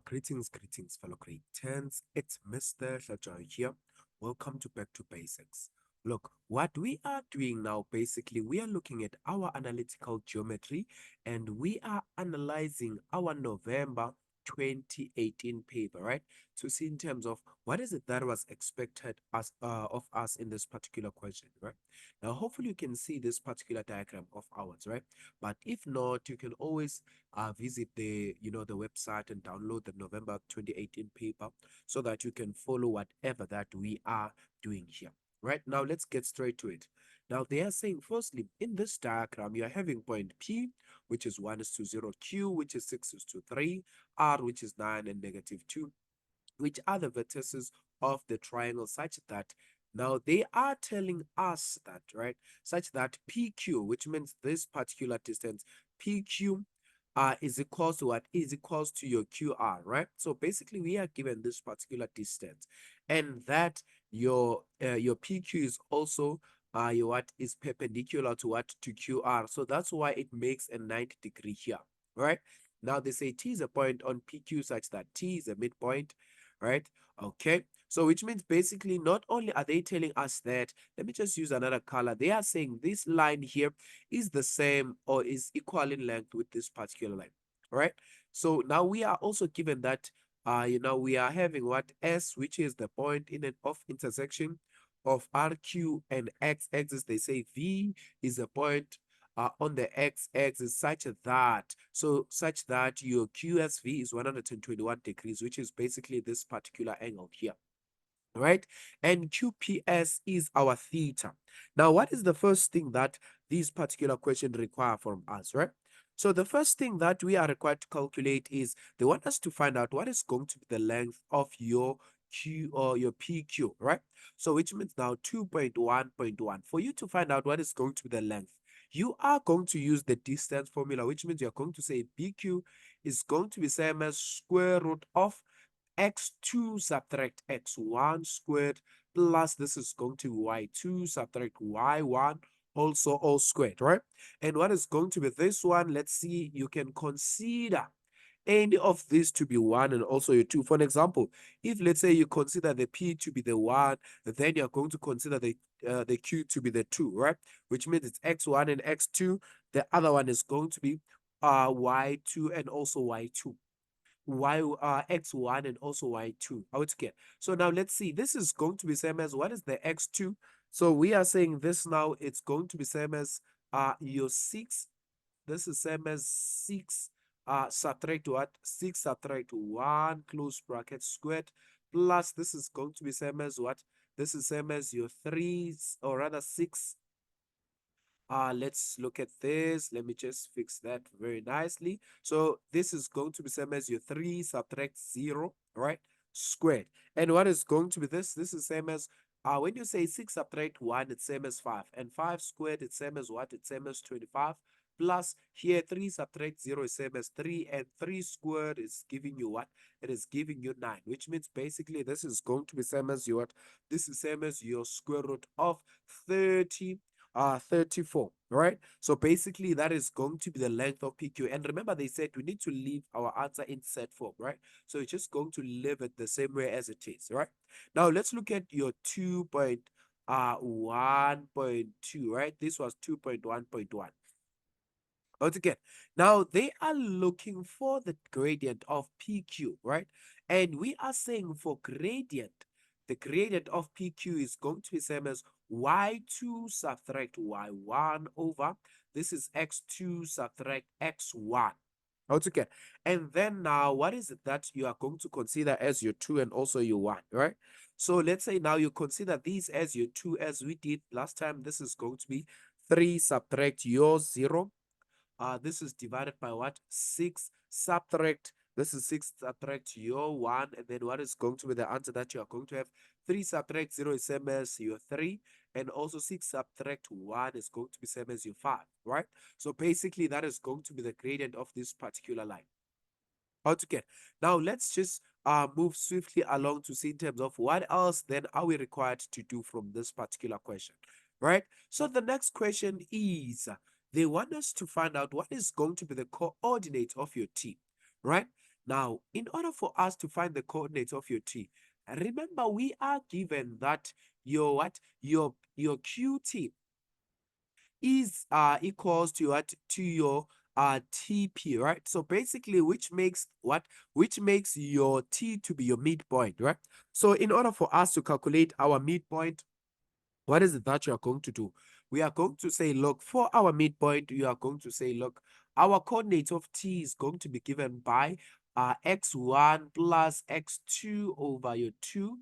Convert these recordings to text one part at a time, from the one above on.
Greetings, fellow grade 10s. It's Mr. Shajoy here. Welcome to Back to Basics. Look, what we are doing now, basically, we are looking at our analytical geometry and we are analyzing our November 2018 paper, right? To see in terms of what is it that was expected of us in this particular question, right? Now, hopefully you can see this particular diagram of ours, right? But if not, you can always visit the website and download the November 2018 paper so that you can follow whatever that we are doing here. Right now, let's get straight to it. Now, they are saying, firstly, in this diagram, you are having point P, which is 1 is to 0, Q, which is 6 is to 3, R, which is 9 and negative 2, which are the vertices of the triangle, such that now they are telling us that, right, such that PQ, which means this particular distance, PQ is equals to what? Is equals to your QR, right? So basically we are given this particular distance, and that your PQ is also your what is perpendicular to what? To QR. So that's why it makes a 90-degree here, right? Now they say T is a point on PQ such that T is a midpoint, right? Okay, so which means basically not only are they telling us that, let me just use another color, they are saying this line here is the same or is equal in length with this particular line, right? So now we are also given that we are having what? S, which is the point in and of intersection of RQ and X axis. They say V is a point on the x-axis such that your QSV is 121 degrees, which is basically this particular angle here, right? And QPS is our theta. Now, what is the first thing that these particular questions require from us, right? So the first thing that we are required to calculate is they want us to find out what is going to be the length of your Q or your PQ, right? So which means now 2.1.1. For you to find out what is going to be the length, you are going to use the distance formula, which means you're going to say BQ is going to be same as square root of x2 subtract x1 squared plus this is going to be y2 subtract y1 also all squared, right? And what is going to be this one? Let's see, you can consider any of these to be 1 and also your 2. For an example, if let's say you consider the P to be the 1, then you're going to consider the Q to be the 2, right? Which means it's x1 and x2. The other one is going to be y2 and also y2. X1 and also y2 out again. So now let's see, this is going to be same as what is the x2. So we are saying this now it's going to be same as your 6. This is same as 6 subtract what? 6 subtract 1 close bracket squared plus this is going to be same as what? This is same as your 3 or rather 6. Let's look at this. Let me just fix that very nicely. So this is going to be same as your 3 subtract 0, right? Squared. And what is going to be this? This is same as when you say 6 subtract 1, it's same as 5. And 5 squared, it's same as what? It's same as 25. Plus here 3 subtract 0 is same as 3. And 3 squared is giving you what? It is giving you 9. Which means basically this is going to be same as your what? This is same as your square root of 34, right? So basically that is going to be the length of PQ. And remember they said we need to leave our answer in set form, right? So it's just going to leave it the same way as it is, right? Now let's look at your 2.1.2, right? This was 2.1.1. Once again, now they are looking for the gradient of PQ, right? And we are saying for gradient, the gradient of PQ is going to be same as y2 subtract y1 over, this is x2 subtract x1. Once again, and then now what is it that you are going to consider as your 2 and also your 1, right? So let's say now you consider these as your 2 as we did last time. This is going to be 3 subtract your 0. This is divided by what? 6 subtract, this is 6 subtract your 1, and then what is going to be the answer that you are going to have? 3 subtract 0 is same as your 3, and also 6 subtract 1 is going to be same as your 5, right? So basically that is going to be the gradient of this particular line. Altogether. Now let's just move swiftly along to see in terms of what else then are we required to do from this particular question, right? So the next question is they want us to find out what is going to be the coordinate of your t, right? Now, in order for us to find the coordinates of your t, remember we are given that your what? Your qt is equals to what? To your TP, right? So basically, which makes what? Which makes your T to be your midpoint, right? So in order for us to calculate our midpoint, what is it that you are going to do? We are going to say, look, for our midpoint, you are going to say, look, our coordinate of T is going to be given by x1 plus x2 over your 2.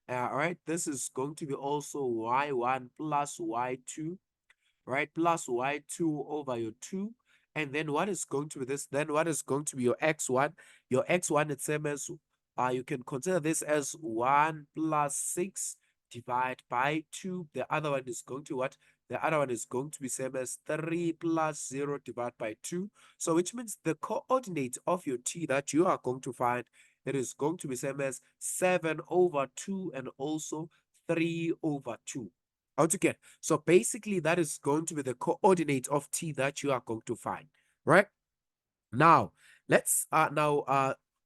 All right, this is going to be also y1 plus y2, right? Plus y2 over your 2. And then what is going to be this? Then what is going to be your x1? Your x1 is same as, you can consider this as 1 plus 6 divided by 2. The other one is going to what? The other one is going to be same as 3 plus 0 divided by 2. So which means the coordinate of your t that you are going to find, it is going to be same as 7 over 2 and also 3 over 2. Altogether. So basically, that is going to be the coordinate of t that you are going to find, right? Now, let's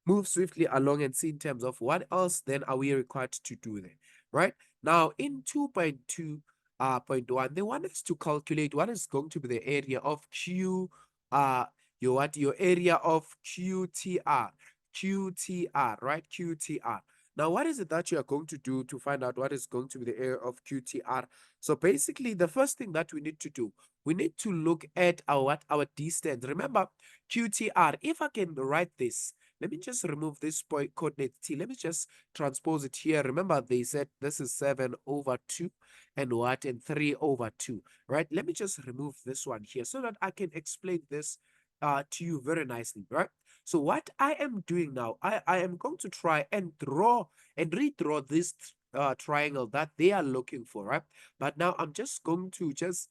move swiftly along and see in terms of what else then are we required to do there, right? Now, in 2.2 point 1, they want us to calculate what is going to be the area of Q, your area of QTR, right? QTR. Now, what is it that you are going to do to find out what is going to be the area of QTR? So basically, the first thing that we need to do, we need to look at our distance. Remember, QTR, if I can write this, let me just remove this point coordinate t. Let me just transpose it here. Remember, they said this is 7 over 2 and what? And 3 over 2, right? Let me just remove this one here so that I can explain this to you very nicely, right? So what I am doing now, I am going to try and draw and redraw this triangle that they are looking for, right? But now I'm just going to just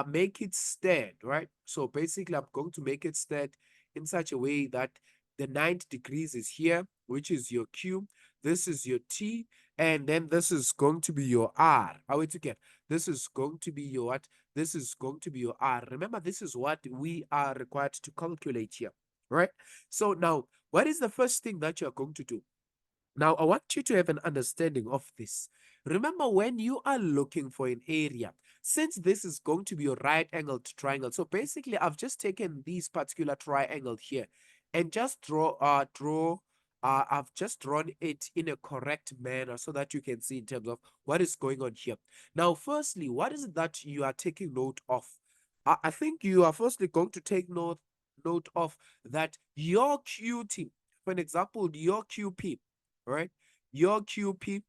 make it stand, right? So basically, I'm going to make it stand in such a way that the 90 degrees is here, which is your Q. This is your T, and then this is going to be your R. Are we together? This is going to be your what? This is going to be your R. Remember, this is what we are required to calculate here, right? So now, what is the first thing that you're going to do? Now, I want you to have an understanding of this. Remember, when you are looking for an area, since this is going to be a right angled triangle, so basically, I've just taken this particular triangle here and just I've just drawn it in a correct manner so that you can see in terms of what is going on here. Now, firstly, what is it that you are taking note of? I think you are firstly going to take note of that your QT, for an example, your QP, right? Your QP,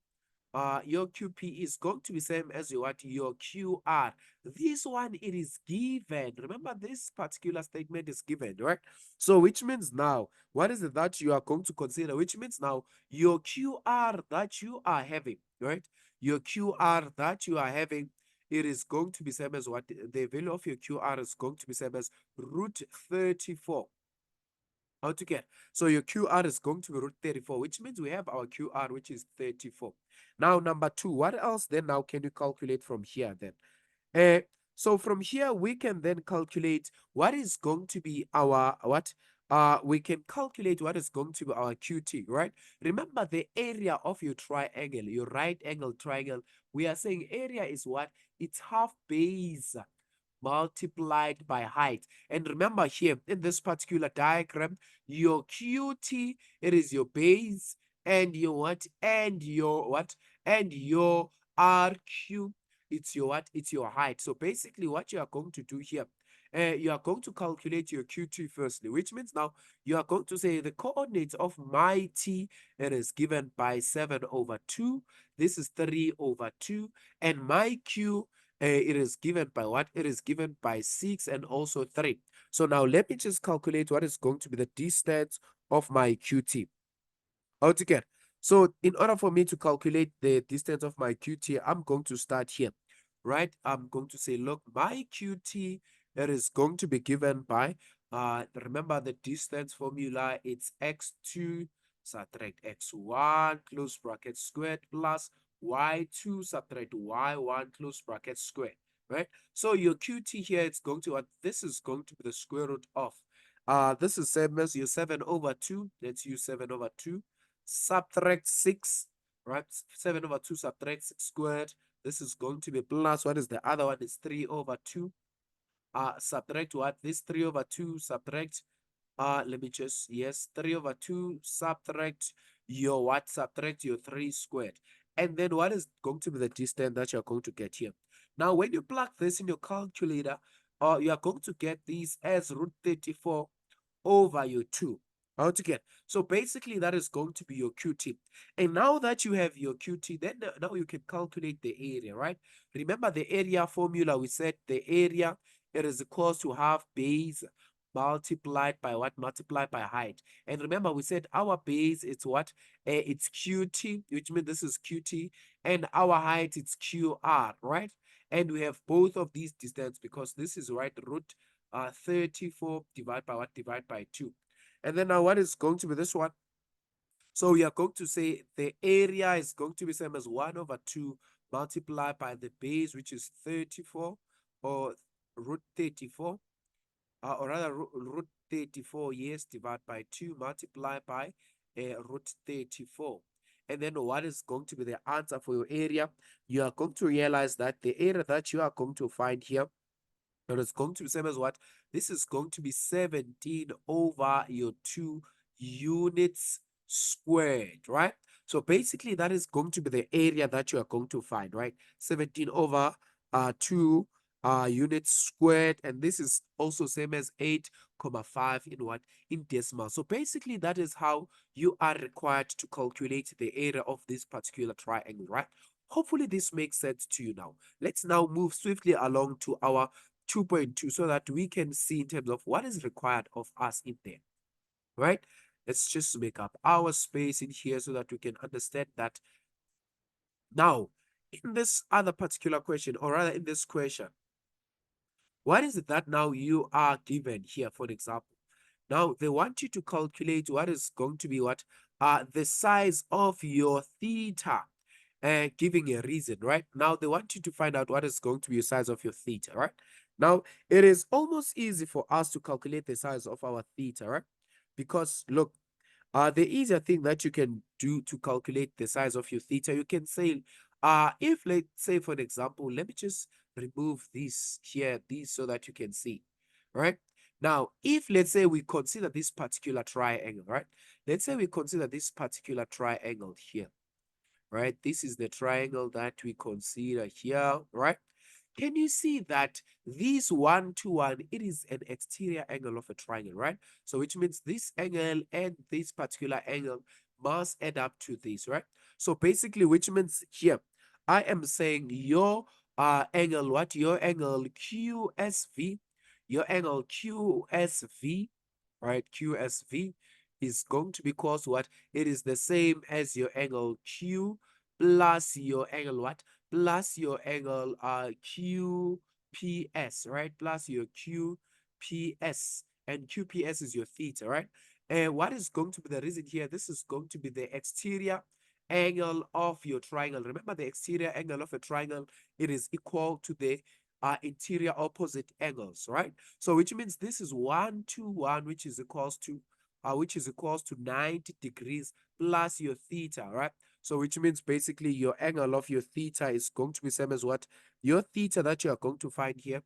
your QP is going to be same as your what? Your QR. This one, it is given. Remember, this particular statement is given, right? So which means now, what is it that you are going to consider? Which means now, your QR that you are having, right? Your QR that you are having, it is going to be same as what? The value of your QR is going to be same as root 34 altogether. So your QR is going to be root 34, which means we have our QR, which is 34. Now, number two, what else then now can you calculate from here then? Uh, so from here, we can then calculate what is going to be our, what? We can calculate what is going to be our QT, right? Remember the area of your triangle, your right angle triangle. We are saying area is what? It's half base multiplied by height. And remember here in this particular diagram, your QT, it is your base, and your what? And your what? And your RQ, it's your what? It's your height. So basically what you are going to do here, you are going to calculate your QT firstly, which means now you are going to say the coordinates of my T, it is given by 7 over 2. This is 3 over 2. And my Q, it is given by what? It is given by 6 and also 3. So now let me just calculate what is going to be the distance of my QT altogether. So in order for me to calculate the distance of my QT, I'm going to start here, right? I'm going to say, look, my QT, it is going to be given by, remember the distance formula, it's x2 subtract x1 close bracket squared plus y2 subtract y1 close bracket squared, right? So your QT here, it's going to, this is going to be the square root of This is same as your 7 over 2. Let's use 7 over 2. Subtract 6, right? 7 over 2 subtract 6 squared. This is going to be plus, what is the other one? Is 3 over 2. Subtract what? This 3 over 2, subtract, let me just, yes, 3 over 2, subtract your what? Subtract your 3 squared. And then what is going to be the distance that you're going to get here? Now, when you plug this in your calculator, you are going to get this as root 34 over your 2 altogether. So basically, that is going to be your QT. And now that you have your QT, then now you can calculate the area, right? Remember the area formula, we said the area, it is equals to half base multiplied by what? Multiplied by height. And remember, we said our base, it's what? It's QT, which means this is QT, and our height, it's QR, right? And we have both of these distance because this is right root 34 divided by what? Divide by 2. And then now what is going to be this one? So we are going to say the area is going to be same as 1 over 2 multiplied by the base, which is 34 or root 34, or rather root 34, yes, divided by 2 multiplied by root 34. And then what is going to be the answer for your area? You are going to realize that the area that you are going to find here, and it's going to be same as what? This is going to be 17 over your 2 units squared, right? So basically that is going to be the area that you are going to find, right? 17 over 2 units squared, and this is also same as 8,5 in what? In decimal. So basically that is how you are required to calculate the area of this particular triangle, right? Hopefully this makes sense to you now. Let's now move swiftly along to our 2.2 so that we can see in terms of what is required of us in there, right? Let's just make up our space in here so that we can understand that. Now, in this other particular question, or rather in this question, what is it that now you are given here, for example? Now, they want you to calculate what is going to be what? The size of your theta, giving a reason, right? Now, they want you to find out what is going to be the size of your theta, right? Now, it is almost easy for us to calculate the size of our theta, right? Because, look, the easier thing that you can do to calculate the size of your theta, you can say, if let's say, for an example, let me just remove this here, this so that you can see, right? Now, if let's say we consider this particular triangle, right? Let's say we consider this particular triangle here, right? This is the triangle that we consider here, right? Can you see that this 1 to 1, it is an exterior angle of a triangle, right? So which means this angle and this particular angle must add up to this, right? So basically, which means here, I am saying your angle, what? Your angle QSV, your angle QSV, right? QSV is going to be equals what? It is the same as your angle Q plus your angle what? Plus your angle QPS, right? Plus your QPS. And QPS is your theta, right? And what is going to be the reason here? This is going to be the exterior angle of your triangle. Remember the exterior angle of a triangle, it is equal to the interior opposite angles, right? So which means this is 1 to 1, which is equals to 90 degrees plus your theta, right? So which means basically your angle of your theta is going to be same as what? Your theta that you are going to find here,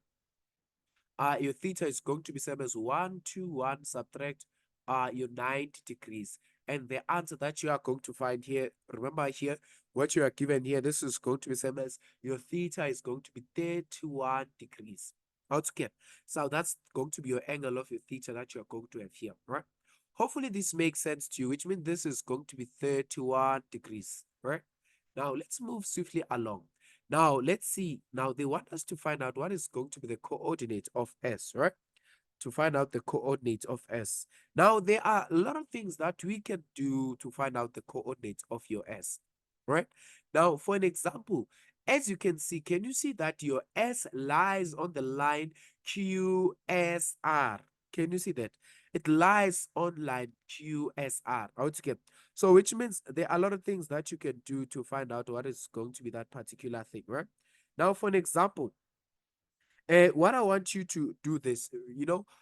your theta is going to be same as 1 to 1 subtract your 90 degrees. And the answer that you are going to find here, remember here, what you are given here, this is going to be same as your theta is going to be 31 degrees. Okay, so that's going to be your angle of your theta that you are going to have here, right? Hopefully this makes sense to you, which means this is going to be 31 degrees, right? Now let's move swiftly along. Now, let's see. Now, they want us to find out what is going to be the coordinate of S, right? To find out the coordinate of S. Now, there are a lot of things that we can do to find out the coordinates of your S, right? Now, for an example, as you can see, can you see that your S lies on the line QSR? Can you see that? It lies on line QSR. Okay. So which means there are a lot of things that you can do to find out what is going to be that particular thing, right? Now, for an example, What I want you to do this,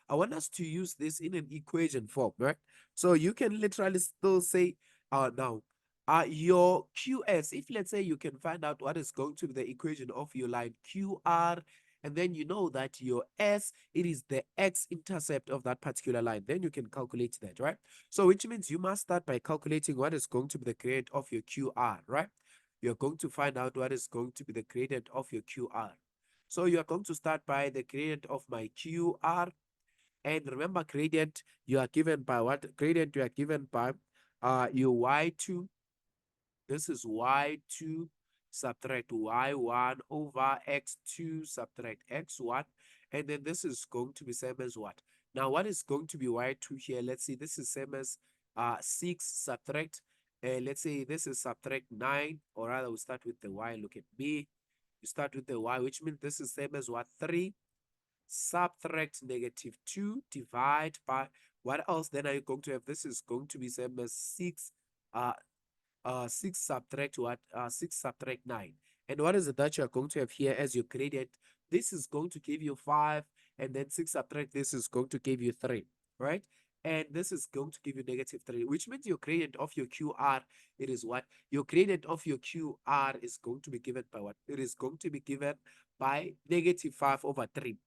I want us to use this in an equation form, right? So you can literally still say, now, your QS, if let's say you can find out what is going to be the equation of your line QR, and then you know that your S, it is the x-intercept of that particular line, then you can calculate that, right? So which means you must start by calculating what is going to be the gradient of your QR, right? You're going to find out what is going to be the gradient of your QR. So you are going to start by the gradient of my QR. And remember, gradient, you are given by what? Gradient, you are given by your y2. This is y2 subtract y1 over x2 subtract x1. And then this is going to be same as what? Now, what is going to be y2 here? Let's see, this is same as 6 subtract, let's say this is subtract 9, or rather we start with the y. Look at me. You start with the y, which means this is same as what? 3 subtract negative 2 divide by what else then are you going to have? This is going to be same as 6 uh 6 subtract what? 6 subtract 9. And what is it that you are going to have here as your gradient? This is going to give you 5, and then 6 subtract this is going to give you 3, right? And this is going to give you negative 3, which means your gradient of your QR, it is what? Your gradient of your QR is going to be given by what? It is going to be given by negative 5 over 3.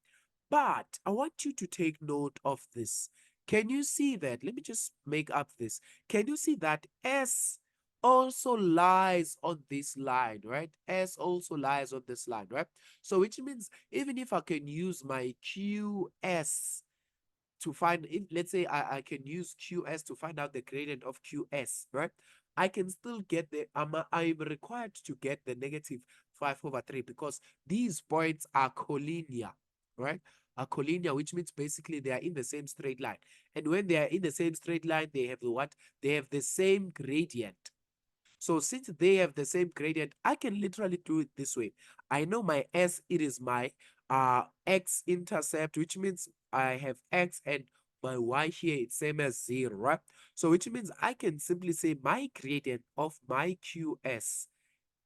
But I want you to take note of this. Can you see that? Let me just make up this. Can you see that S also lies on this line, right? S also lies on this line, right? So which means even if I can use my QS to find, if let's say I can use QS to find out the gradient of QS, right? I can still get I'm required to get the negative 5 over 3 because these points are collinear, right? Are collinear, which means basically they are in the same straight line. And when they are in the same straight line, they have the what? They have the same gradient. So since they have the same gradient, I can literally do it this way. I know my S, it is my x-intercept, which means I have x, and my y here, it's same as 0, right? So which means I can simply say my gradient of my QS,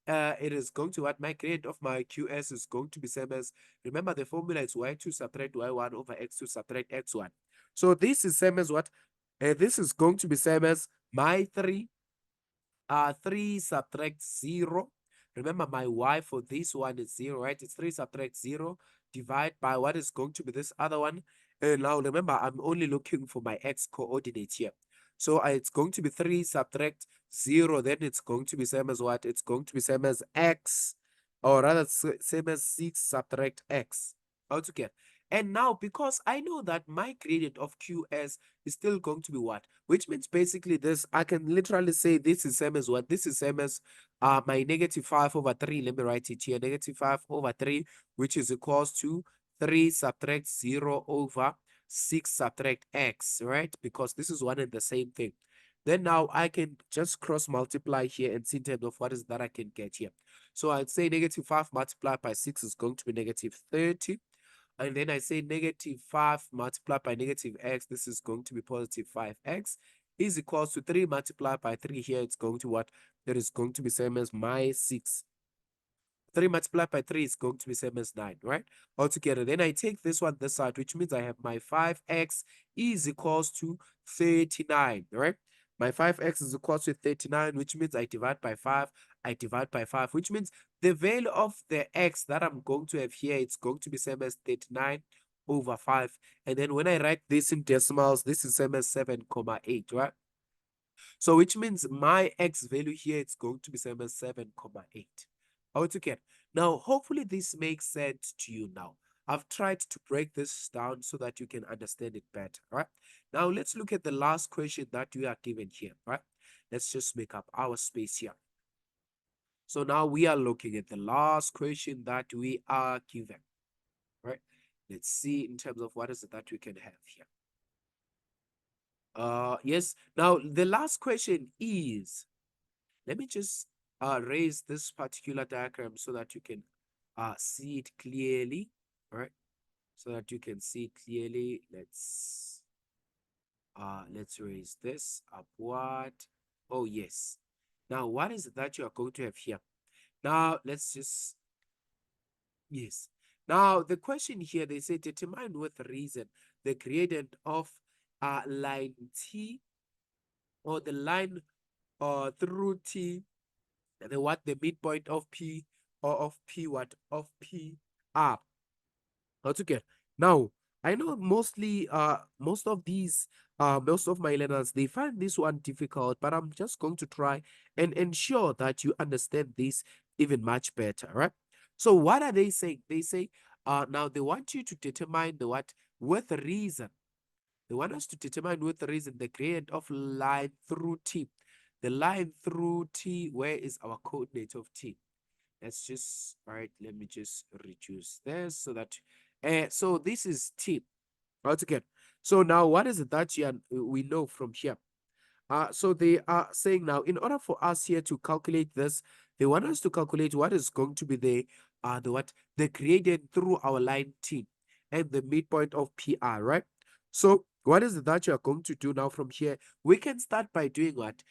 it is going to what? My gradient of my QS is going to be same as, remember the formula is y2 subtract y1 over x2 subtract x1. So this is same as what? This is going to be same as my 3 subtract 0. Remember, my y for this one is 0, right? It's 3 subtract 0, divide by what is going to be this other one. And now remember, I'm only looking for my x coordinate here. So it's going to be 3 subtract 0. Then it's going to be same as what? It's going to be same as x, or rather same as 6 subtract x altogether. And now, because I know that my gradient of QS is still going to be what? Which means basically this, I can literally say this is same as what? This is same as my negative 5 over 3. Let me write it here. Negative 5 over 3, which is equals to 3 subtract 0 over 6 subtract x, right? Because this is one and the same thing. Then now I can just cross multiply here and see in terms of what is that I can get here. So I'd say negative 5 multiplied by 6 is going to be negative 30. And then I say negative 5 multiplied by negative x, this is going to be positive 5x, is equals to 3 multiplied by 3 here. It's going to what? That is going to be same as my 6. 3 multiplied by 3 is going to be same as 9, right? Altogether, then I take this one this side, which means I have my 5x is equals to 39, right? My 5x is equals to 39, which means I divide by 5, I divide by 5, which means the value of the x that I'm going to have here, it's going to be same as 39 over 5. And then when I write this in decimals, this is same as 7,8, right? So which means my x value here, it's going to be same as 7,8. Okay. Now, hopefully this makes sense to you now. I've tried to break this down so that you can understand it better, right? Now, let's look at the last question that we are given here, right? Let's just make up our space here. So now we are looking at the last question that we are given, right? Let's see in terms of what is it that we can have here. Yes. Now, the last question is, let me just raise this particular diagram so that you can see it clearly, right? So that you can see it clearly. Let's raise this upward. Oh, yes. Now, what is it that you are going to have here? Now, let's just, yes. Now, the question here, they say determine with reason the gradient of line T, or the line through T, the midpoint of P, or of P what? Of P R. How to get? Now, I know most of my learners, they find this one difficult, but I'm just going to try and ensure that you understand this even much better, right? So what are they saying? They say now they want you to determine the what with reason. They want us to determine with reason the gradient of line through T. The line through T, where is our coordinate of T? Let's just, all right, let me just reduce this so that, so this is T. Once again, so now what is it that we know from here? So they are saying now, in order for us here to calculate this, they want us to calculate what is going to be the gradient through our line T and the midpoint of PR, right? So what is it that you are going to do now from here? We can start by doing what?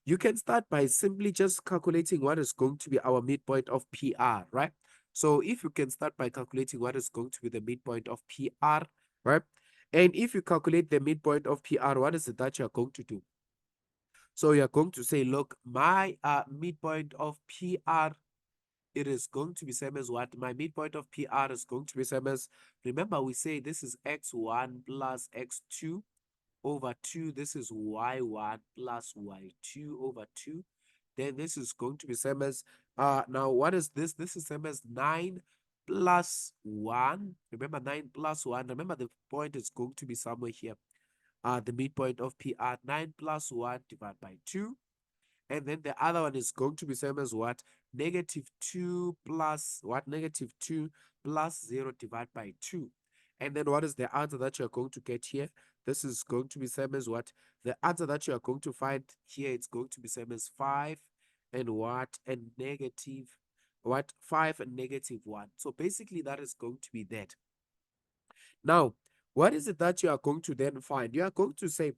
You can start by simply just calculating what is going to be our midpoint of PR, right? So if you can start by calculating what is going to be the midpoint of PR, right? And if you calculate the midpoint of PR, what is it that you're going to do? So you're going to say, look, my midpoint of PR, it is going to be same as what? My midpoint of PR is going to be same as, remember we say this is x1 plus x2 over 2. This is y1 plus y2 over 2. Then this is going to be same as, now what is this? This is same as 9 plus 1. Remember 9 plus 1. Remember the point is going to be somewhere here. The midpoint of PR, 9 plus 1 divided by 2. And then the other one is going to be same as what? Negative 2 plus what? Negative 2 plus 0 divided by 2. And then what is the answer that you're going to get here? This is going to be same as what? The answer that you are going to find here, it's going to be same as 5 and what? And negative what? 5 and negative 1. So basically that is going to be that. Now, what is it that you are going to then find? You are going to say,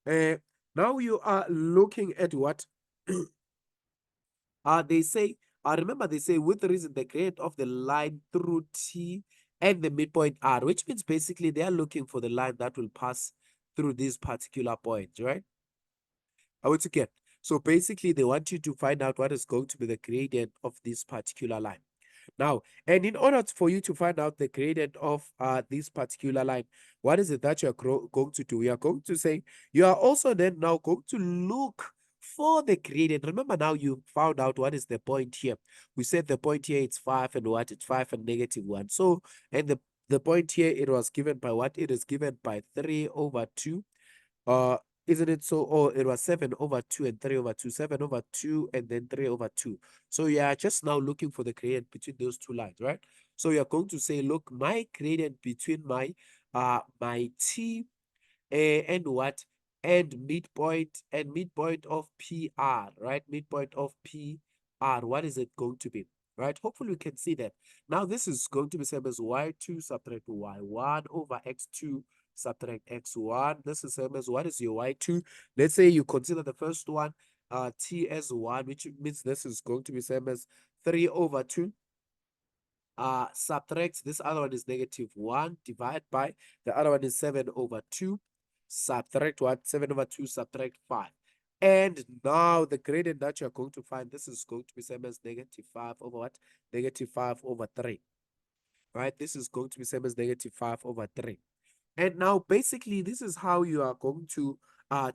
uh, now you are looking at what? They say, remember they say with the reason the gradient of the line through T and the midpoint R, which means basically they are looking for the line that will pass through this particular point, right? I want to get. So basically they want you to find out what is going to be the gradient of this particular line. Now, and in order for you to find out the gradient of this particular line, what is it that you're going to do? You are going to say, you are also then now going to look for the gradient. Remember now you found out what is the point here. We said the point here it's 5 and what? It's 5 and negative 1. So, and the point here, it was given by what? It is given by 3 over 2. Uh, isn't it so? Oh, it was 7 over 2 and 3 over 2, 7 over 2 and then 3 over 2. So you are just now looking for the gradient between those two lines, right? So you're going to say, look, my gradient between my T and what? And midpoint of PR, right? Midpoint of PR, what is it going to be? Right? Hopefully we can see that. Now this is going to be same as y2 subtract y1 over x2 subtract x1. This is same as what is your y2? Let's say you consider the first one t as 1, which means this is going to be same as 3 over 2. Subtract, this other one is negative 1, divide by, the other one is 7 over 2, subtract what? 7 over 2, subtract 5. And now the gradient that you're going to find, this is going to be same as negative 5 over what? Negative 5 over 3. Right? This is going to be same as negative 5 over 3. And now basically this is how you are going to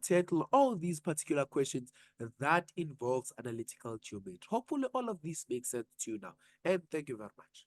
tackle all these particular questions that involves analytical geometry. Hopefully all of this makes sense to you now. And thank you very much.